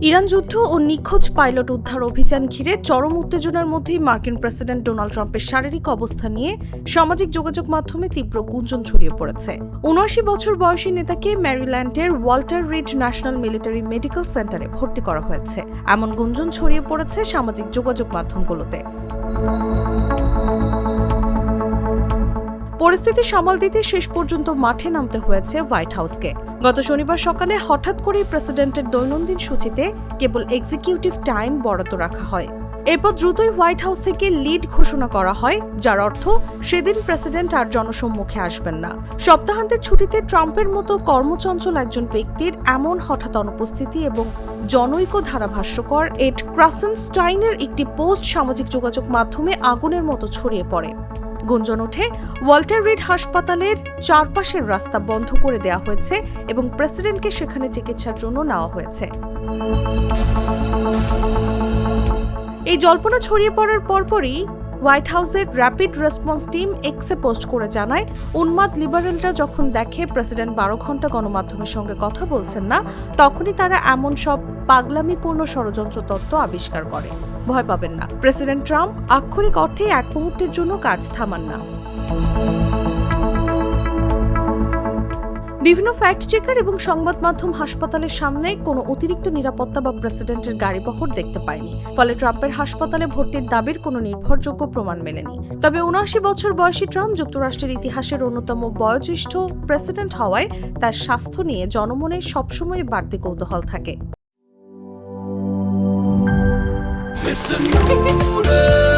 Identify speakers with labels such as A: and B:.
A: Iran যুদ্ধ ও নিখোঁজ pilot উদ্ধার অভিযান ঘিরে চরম উত্তেজনার মধ্যেই মার্কিন প্রেসিডেন্ট ডোনাল্ড ট্রাম্পের শারীরিক অবস্থা নিয়ে সামাজিক যোগাযোগ মাধ্যমে তীব্র গুঞ্জন ছড়িয়ে পড়েছে। ৭৯ বছর বয়সী নেতাকে ম্যারিল্যান্ডের Walter Reed national military medical সেন্টারে ভর্তি করা হয়েছে, এমন গুঞ্জন ছড়িয়ে পড়েছে সামাজিক যোগাযোগ মাধ্যমগুলোতে। পরিস্থিতি সামাল দিতে শেষ পর্যন্ত মাঠে নামতে হয়েছে হোয়াইট হাউসকে। গত শনিবার সকালে হঠাৎ করেই প্রেসিডেন্টের দৈনন্দিন সূচিতে কেবল এক্সিকিউটিভ টাইম বরাদ্দ রাখা হয়। এরপর দ্রুতই হোয়াইট হাউস থেকে লিড ঘোষণা করা হয়, যার অর্থ সেদিন প্রেসিডেন্ট আর জনসম্মুখে আসবেন না। সপ্তাহান্তের ছুটিতে ট্রাম্পের মতো কর্মচঞ্চল একজন ব্যক্তির এমন হঠাৎ অনুপস্থিতি এবং জনৈক ধারাভাষ্যকর এড ক্রাসেনস্টাইনের একটি পোস্ট সামাজিক যোগাযোগ মাধ্যমে আগুনের মতো ছড়িয়ে পড়ে। গুঞ্জন ওঠে ওয়াল্টার রিড হাসপাতালের চারপাশের রাস্তা বন্ধ করে দেওয়া হয়েছে এবং প্রেসিডেন্টকে সেখানে চিকিৎসার জন্য নেওয়া হয়েছে। এই জল্পনা ছড়িয়ে পড়ার পরপরই হোয়াইট হাউসের র্যাপিড রেসপন্স টিম এক্সে পোস্ট করে জানায়, উন্মাদ লিবারেলরা যখন দেখে প্রেসিডেন্ট ১২ ঘন্টা গণমাধ্যমের সঙ্গে কথা বলছেন না, তখনই তারা এমন সব পাগলামিপূর্ণ ষড়যন্ত্র তত্ত্ব আবিষ্কার করে। ভয় পাবেন না, প্রেসিডেন্ট ট্রাম্প আক্ষরিক অর্থে এক মুহূর্তের জন্য কাজ থামান না। বিভিন্ন ফ্যাক্ট চেকার এবং সংবাদ মাধ্যম হাসপাতালের সামনে কোনো অতিরিক্ত নিরাপত্তা বা প্রেসিডেন্টের গাড়িবহর দেখতে পায়নি, ফলে ট্রাম্পের হাসপাতালে ভর্তির দাবির কোনো নির্ভরযোগ্য প্রমাণ মেলেনি। তবে ৭৯ বছর বয়সী ট্রাম্প যুক্তরাষ্ট্রের ইতিহাসের অন্যতম বয়োজ্যেষ্ঠ প্রেসিডেন্ট হওয়ায় তার স্বাস্থ্য নিয়ে জনমনে সবসময় বাড়তি কৌতূহল থাকে।
B: Mr. Noodle